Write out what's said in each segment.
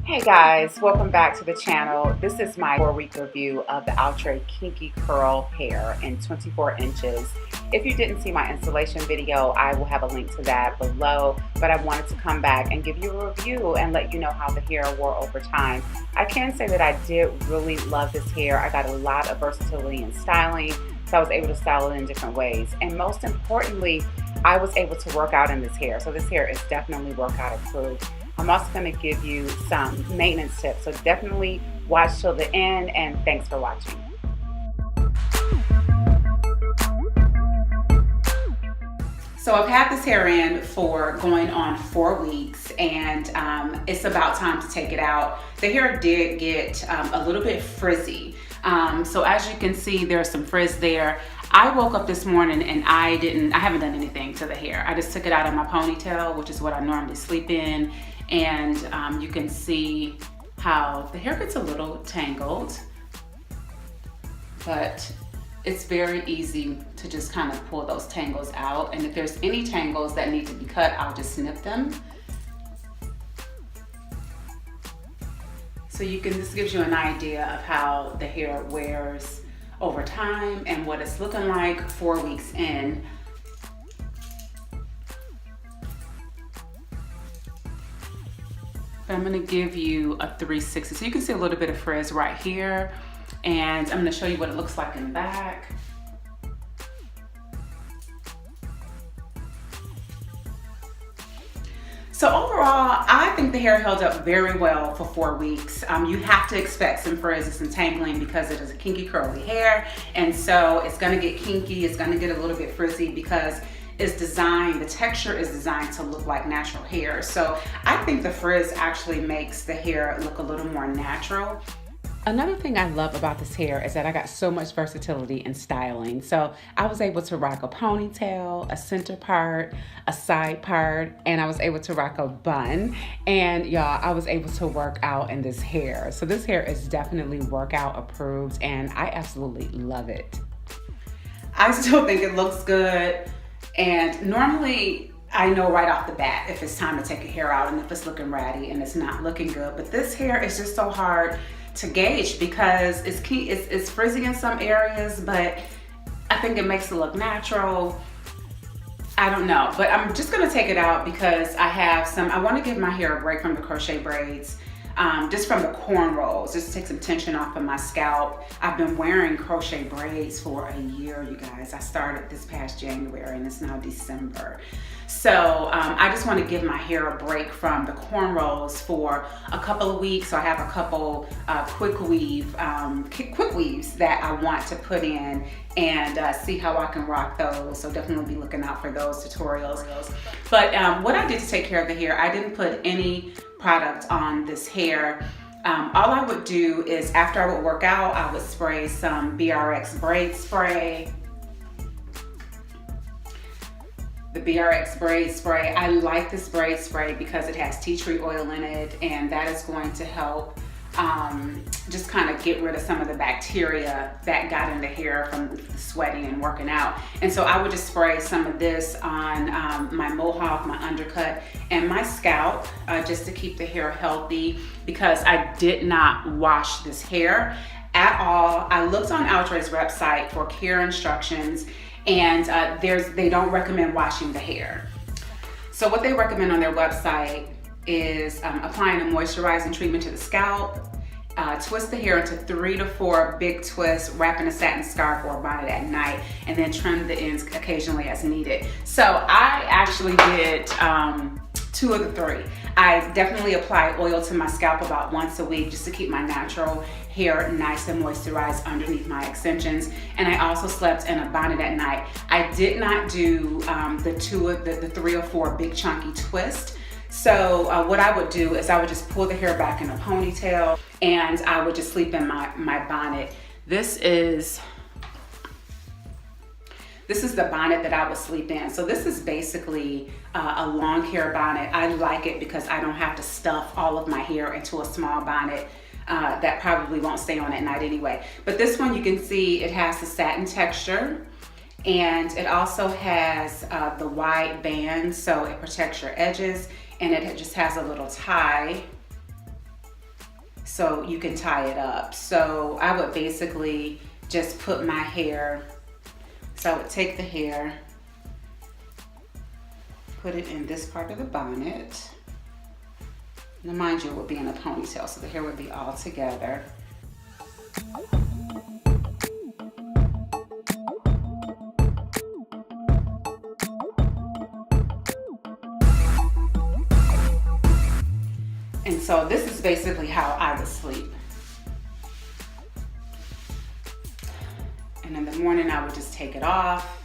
Hey guys, welcome back to the channel. This is my 4-week review of the Outre Kinky Curl hair in 24 inches. If you didn't see my installation video, I will have a link to that below, but I wanted to come back and give you a review and let you know how the hair wore over time. I can say that I did really love this hair. I got a lot of versatility in styling, so I was able to style it in different ways. And most importantly, I was able to work out in this hair. So this hair is definitely workout approved. I'm also going to give you some maintenance tips, so definitely watch till the end, and thanks for watching. So I've had this hair in for going on 4 weeks, and it's about time to take it out. The hair did get a little bit frizzy. So as you can see, there's some frizz there. I woke up this morning and I haven't done anything to the hair. I just took it out of my ponytail, which is what I normally sleep in. And you can see how the hair gets a little tangled, but it's very easy to just kind of pull those tangles out. And if there's any tangles that need to be cut, I'll just snip them. So this gives you an idea of how the hair wears over time and what it's looking like 4 weeks in. I'm going to give you a 360, so you can see a little bit of frizz right here, and I'm going to show you what it looks like in the back. So overall, I think the hair held up very well for 4 weeks. You have to expect some frizz and some tangling because it is a kinky curly hair, and so it's going to get kinky, it's going to get a little bit frizzy because the texture is designed to look like natural hair. So I think the frizz actually makes the hair look a little more natural. Another thing I love about this hair is that I got so much versatility in styling. So I was able to rock a ponytail, a center part, a side part, and I was able to rock a bun. And y'all, I was able to work out in this hair. So this hair is definitely workout approved, and I absolutely love it. I still think it looks good. And normally I know right off the bat if it's time to take a hair out and if it's looking ratty and it's not looking good. But this hair is just so hard to gauge because it's frizzy in some areas, but I think it makes it look natural. I don't know, but I'm just gonna take it out because I want to give my hair a break from the crochet braids. Just from the cornrows, just to take some tension off of my scalp. I've been wearing crochet braids for a year, you guys. I started this past January and it's now December. So I just want to give my hair a break from the cornrows for a couple of weeks. So I have a couple quick weaves that I want to put in and see how I can rock those. So definitely be looking out for those tutorials. But what I did to take care of the hair, I didn't put any product on this hair. All I would do is after I would work out, I would spray some BRX braid spray. The BRX braid spray, I like this braid spray because it has tea tree oil in it, and that is going to help just kind of get rid of some of the bacteria that got in the hair from sweating and working out. And so I would just spray some of this on my mohawk, my undercut, and my scalp just to keep the hair healthy because I did not wash this hair at all. I looked on Outre's website for care instructions, and they don't recommend washing the hair. So what they recommend on their website is applying a moisturizing treatment to the scalp, twist the hair into 3 to 4 big twists, wrap in a satin scarf or a bonnet at night, and then trim the ends occasionally as needed. So I actually did 2 of the 3. I definitely apply oil to my scalp about once a week just to keep my natural hair nice and moisturized underneath my extensions. And I also slept in a bonnet at night. I did not do the 3 or 4 big chunky twists. So what I would do is I would just pull the hair back in a ponytail and I would just sleep in my bonnet. This is the bonnet that I would sleep in. So this is basically a long hair bonnet. I like it because I don't have to stuff all of my hair into a small bonnet that probably won't stay on at night anyway. But this one, you can see it has the satin texture. And it also has the wide band, so it protects your edges, and it just has a little tie, so you can tie it up. So I would basically just put my hair, so I would take the hair, put it in this part of the bonnet. Now mind you, it would be in a ponytail, so the hair would be all together. And so this is basically how I would sleep. And in the morning, I would just take it off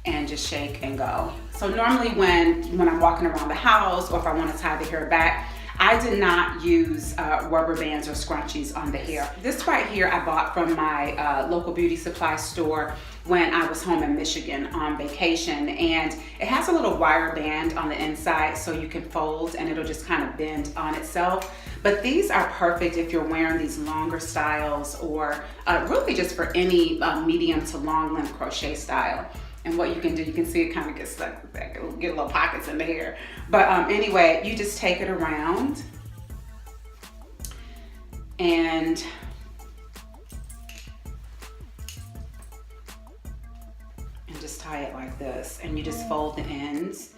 and just shake and go. So normally when I'm walking around the house, or if I want to tie the hair back, I did not use rubber bands or scrunchies on the hair. This right here I bought from my local beauty supply store when I was home in Michigan on vacation, and it has a little wire band on the inside so you can fold and it'll just kind of bend on itself. But these are perfect if you're wearing these longer styles, or really just for any medium to long length crochet style. And what you can do, you can see it kind of gets stuck back, get little pockets in the hair. But anyway, you just take it around and just tie it like this. And you just fold the ends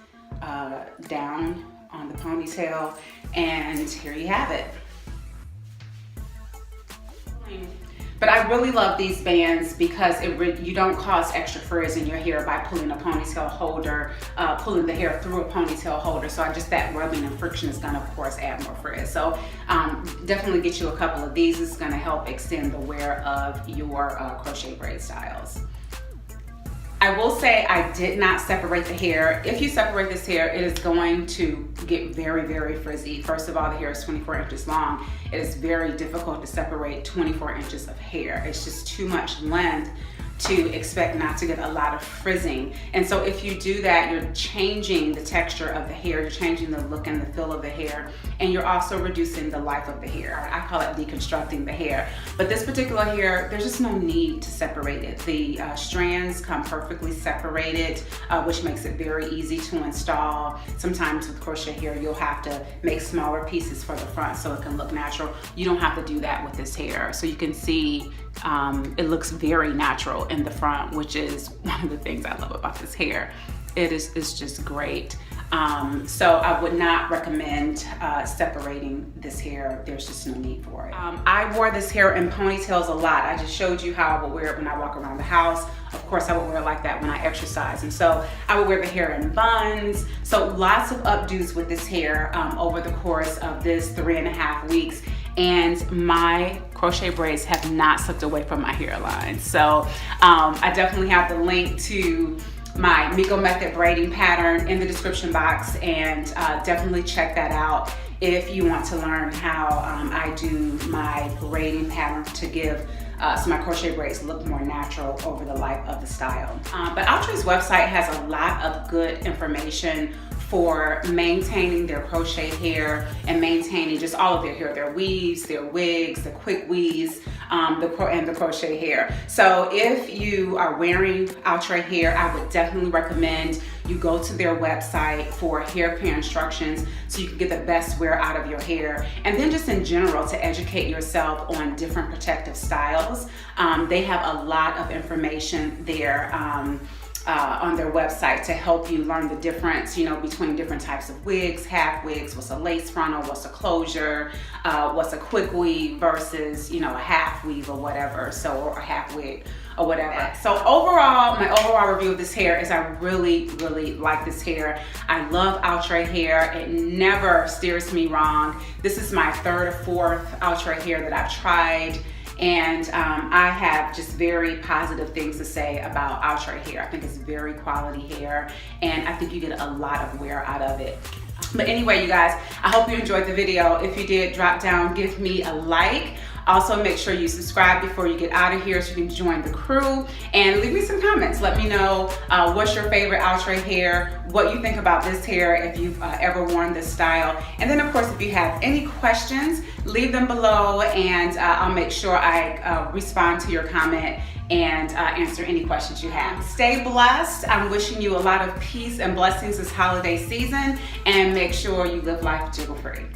down on the ponytail, and here you have it. But I really love these bands because you don't cause extra frizz in your hair by pulling a ponytail holder, pulling the hair through a ponytail holder. So that rubbing and friction is gonna, of course, add more frizz. So definitely get you a couple of these. It's gonna help extend the wear of your crochet braid styles. I will say I did not separate the hair. If you separate this hair, it is going to get very, very frizzy. First of all, the hair is 24 inches long. It is very difficult to separate 24 inches of hair. It's just too much length to expect not to get a lot of frizzing. And so if you do that, you're changing the texture of the hair, you're changing the look and the feel of the hair, and you're also reducing the life of the hair. I call it deconstructing the hair. But this particular hair, there's just no need to separate it. The strands come perfectly separated, which makes it very easy to install. Sometimes with crochet hair, you'll have to make smaller pieces for the front so it can look natural. You don't have to do that with this hair. So you can see it looks very natural in the front, which is one of the things I love about this hair. It's just great. So I would not recommend separating this hair. There's just no need for it. I wore this hair in ponytails a lot. I just showed you how I would wear it when I walk around the house. Of course, I would wear it like that when I exercise. And so I would wear the hair in buns. So lots of updos with this hair over the course of this 3.5 weeks. And my crochet braids have not slipped away from my hairline. So I definitely have the link to my Miko method braiding pattern in the description box, and definitely check that out if you want to learn how I do my braiding pattern to give so my crochet braids look more natural over the life of the style. But Outre's website has a lot of good information for maintaining their crochet hair and maintaining just all of their hair, their weaves, their wigs, the quick weaves, and the crochet hair. So if you are wearing Outre hair, I would definitely recommend you go to their website for hair care instructions so you can get the best wear out of your hair. And then just in general to educate yourself on different protective styles. They have a lot of information there on their website to help you learn the difference, between different types of wigs, half wigs, what's a lace frontal, what's a closure, what's a quick weave versus, a half weave or whatever, or a half wig or whatever. So overall, my overall review of this hair is I really, really like this hair. I love Outre hair. It never steers me wrong. This is my 3rd or 4th Outre hair that I've tried. And I have just very positive things to say about Outre hair. I think it's very quality hair, and I think you get a lot of wear out of it. But anyway, you guys, I hope you enjoyed the video. If you did, drop down, give me a like. Also, make sure you subscribe before you get out of here so you can join the crew, and leave me some comments. Let me know what's your favorite outre hair, what you think about this hair, if you've ever worn this style. And then of course, if you have any questions, leave them below, and I'll make sure I respond to your comment and answer any questions you have. Stay blessed. I'm wishing you a lot of peace and blessings this holiday season, and make sure you live life jiggle free.